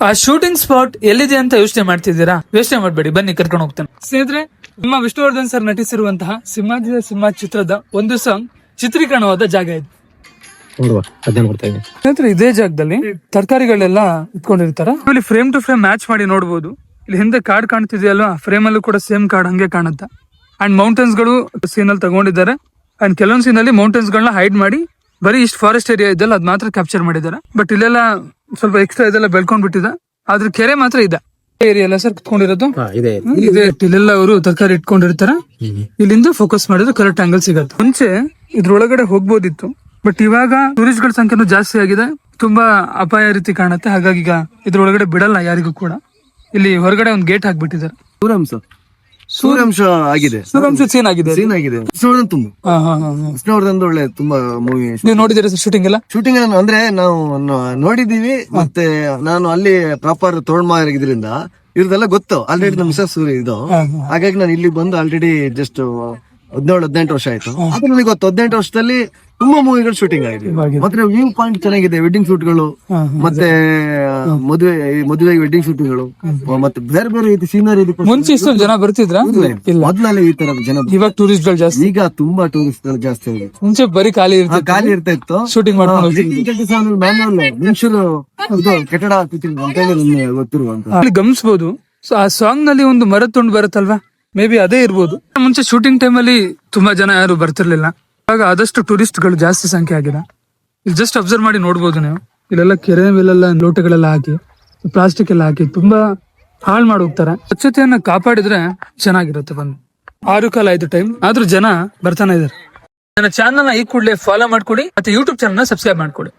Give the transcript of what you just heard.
ಆ shooting spot ಎಲ್ಲಿದೆ ಅಂತ ಯೋಚನೆ ಮಾಡ್ತಿದ್ದೀರಾ? ಯೋಚನೆ ಮಾಡ್ಬೇಡಿ, ಬನ್ನಿ ಕರ್ಕೊಂಡು ಹೋಗ್ತೇನೆ. ಸ್ನೇಹಿತರೆ, ನಿಮ್ಮ ವಿಷ್ಣುವರ್ಧನ್ ಸರ್ ನಟಿಸಿರುವಂತಹ ಸಿಂಹಾದ್ರಿ ಸಿಂಹ ಚಿತ್ರದ ಒಂದು ಸಾಂಗ್ ಚಿತ್ರೀಕರಣವಾದ ಜಾಗ ಇದೆ. ಸ್ನೇಹಿತರೆ, ಇದೇ ಜಾಗದಲ್ಲಿ ತರಕಾರಿಗಳೆಲ್ಲ ಇಟ್ಕೊಂಡಿರ್ತಾರ. ಇಲ್ಲಿ ಫ್ರೇಮ್ ಟು ಫ್ರೇಮ್ ಮ್ಯಾಚ್ ಮಾಡಿ ನೋಡಬಹುದು. ಇಲ್ಲಿ ಹಿಂದೆ ಕಾರ್ಡ್ ಕಾಣ್ತಿದೆಯಲ್ವಾ, ಫ್ರೇಮ್ ಅಲ್ಲೂ ಕೂಡ ಸೇಮ್ ಕಾರ್ಡ್ ಹಂಗೆ ಕಾಣುತ್ತೆ. ಅಂಡ್ ಮೌಂಟೇನ್ಸ್ ಗಳು ಸೀನ್ ಅಲ್ಲಿ ತಗೊಂಡಿದ್ದಾರೆ. ಅಂಡ್ ಕೆಲವೊಂದ್ ಸೀನ್ ಅಲ್ಲಿ ಮೌಂಟೇನ್ಸ್ ಗಳನ್ನ ಹೈಡ್ ಮಾಡಿ ಬರೀ ಇಷ್ಟು ಫಾರೆಸ್ಟ್ ಏರಿಯಾ ಇದೆಲ್ಲ ಅದ್ ಮಾತ್ರ ಕ್ಯಾಪ್ಚರ್ ಮಾಡಿದ್ದಾರೆ. ಬಟ್ ಇಲ್ಲೆಲ್ಲ ಸ್ವಲ್ಪ ಎಕ್ಸ್ಟ್ರಾ ಇದೆಲ್ಲ ಬೆಳ್ಕೊಂಡ್ ಬಿಟ್ಟಿದೆ. ಆದ್ರೆ ಕೆರೆ ಮಾತ್ರ ಇದೆ. ಏರಿಯಾ ಎಲ್ಲ ಸರ್ ಕುತ್ಕೊಂಡಿರೋದು ಇಲ್ಲೆಲ್ಲ ಅವರು ತರಕಾರಿ ಇಟ್ಕೊಂಡಿರ್ತಾರ. ಇಲ್ಲಿಂದ ಫೋಕಸ್ ಮಾಡಿದ್ರೆ ಕರೆಕ್ಟ್ ಆಂಗಲ್ ಸಿಗತ್ತೆ. ಮುಂಚೆ ಇದ್ರೊಳಗಡೆ ಹೋಗ್ಬೋದಿತ್ತು, ಬಟ್ ಇವಾಗ ಟೂರಿಸ್ಟ್ ಗಳ ಸಂಖ್ಯೆನೂ ಜಾಸ್ತಿ ಆಗಿದೆ. ತುಂಬಾ ಅಪಾಯ ರೀತಿ ಕಾಣುತ್ತೆ. ಹಾಗಾಗಿ ಈಗ ಇದ್ರೊಳಗಡೆ ಬಿಡಲ್ಲ ಯಾರಿಗೂ ಕೂಡ. ಇಲ್ಲಿ ಹೊರಗಡೆ ಒಂದು ಗೇಟ್ ಹಾಕ್ಬಿಟ್ಟಿದ್ದಾರೆ. ಸೂರ್ಯಾಂಶ ಆಗಿದೆ, ಸೂರ್ಯಾಂಶ ಸೀನ್ ಆಗಿದೆ. ವಿಷ್ಣುವರ್ಧನ್ ತುಂಬಾ ವಿಷ್ಣುವರ್ಧನ್ ಒಳ್ಳೆ ತುಂಬಾ ಮೂವಿ. ನೀವು ನೋಡಿದಿರ ಶೂಟಿಂಗ್ ಎಲ್ಲ? ಶೂಟಿಂಗ್ ಅಂದ್ರೆ ನಾವು ನೋಡಿದೀವಿ. ಮತ್ತೆ ನಾನು ಅಲ್ಲಿ ಪ್ರಾಪರ್ ತೋಳ್ಮಾಗಿದ್ರಿಂದ ಇವ್ರದೆಲ್ಲ ಗೊತ್ತು ಆಲ್ರೆಡಿ. ನಮ್ಮ ಮಿಸಸ್ ಸೂರ್ಯ ಇದು, ಹಾಗಾಗಿ ನಾನು ಇಲ್ಲಿ ಬಂದು ಆಲ್ರೆಡಿ ಜಸ್ಟ್ 17-18 ವರ್ಷ ಆಯ್ತು. ಆದ್ರೆ ನನಗೆ ಗೊತ್ತು 18 ವರ್ಷದಲ್ಲಿ ತುಂಬಾ ಮೂವಿಗಳು ಶೂಟಿಂಗ್ ಆಗಿದೆ. ಮತ್ತೆ ವ್ಯೂ ಪಾಯಿಂಟ್ ಚೆನ್ನಾಗಿದೆ, ವೆಡ್ಡಿಂಗ್ ಶೂಟ್ ಗಳು, ಮತ್ತೆ ಮದುವೆ ವೆಡ್ಡಿಂಗ್ ಶೂಟಿಂಗ್ಗಳು, ಮತ್ತೆ ಬೇರೆ ಬೇರೆ ರೀತಿ ಸೀನರಿ. ಮುಂಚೆ ಇಷ್ಟೊಂದು ಜನ ಬರ್ತಿದ್ರ? ಮೊದ್ಲಲ್ಲಿ ಈ ತರ ಜನ. ಇವಾಗ ಟೂರಿಸ್ಟ್ ಗಳು ಜಾಸ್ತಿ. ಈಗ ತುಂಬಾ ಟೂರಿಸ್ಟ್ ಗಳು ಜಾಸ್ತಿ ಆಗಿದೆ. ಮುಂಚೆ ಬರೀ ಖಾಲಿ ಇರ್ತಾ ಇತ್ತು ಶೂಟಿಂಗ್ ಮಾಡ್ಕೊಂಡು. ಕಟ್ಟಡ ಗೊತ್ತಿರುವಂತ ಅಲ್ಲಿ ಗಮನಿಸಬಹುದು. ಆ ಸಾಂಗ್ ನಲ್ಲಿ ಒಂದು ಮರದ ತುಂಡು ಬರುತ್ತಲ್ವಾ, ಮೇ ಬಿ ಅದೇ ಇರ್ಬೋದು. ಮುಂಚೆ ಶೂಟಿಂಗ್ ಟೈಮ್ ಅಲ್ಲಿ ತುಂಬಾ ಜನ ಯಾರು ಬರ್ತಿರ್ಲಿಲ್ಲ. ಇವಾಗ ಆದಷ್ಟು ಟೂರಿಸ್ಟ್ ಗಳು ಜಾಸ್ತಿ ಸಂಖ್ಯೆ ಆಗಿದೆ. ಇಲ್ಲಿ ಜಸ್ಟ್ ಅಬ್ಸರ್ವ್ ಮಾಡಿ ನೋಡ್ಬೋದು ನೀವು. ಇಲ್ಲೆಲ್ಲ ಕೆರೆ ಮೇಲೆಲ್ಲ ಲೋಟಗಳೆಲ್ಲ ಹಾಕಿ, ಪ್ಲಾಸ್ಟಿಕ್ ಎಲ್ಲ ಹಾಕಿ ತುಂಬಾ ಹಾಳು ಮಾಡಿ ಹೋಗ್ತಾರೆ. ಸ್ವಚ್ಛತೆಯನ್ನ ಕಾಪಾಡಿದ್ರೆ ಚೆನ್ನಾಗಿರುತ್ತೆ. ಬಂದು 6:15 ಟೈಮ್ ಆದ್ರೂ ಜನ ಬರ್ತಾನೆ ಇದಾರೆ. ನನ್ನ ಚಾನಲ್ ನ ಈ ಕೂಡಲೇ ಫಾಲೋ ಮಾಡ್ಕೊಡಿ, ಮತ್ತೆ ಯೂಟ್ಯೂಬ್ ಚಾನಲ್ ನ ಸಬ್ಸ್ಕ್ರೈಬ್ ಮಾಡ್ಕೊಡಿ.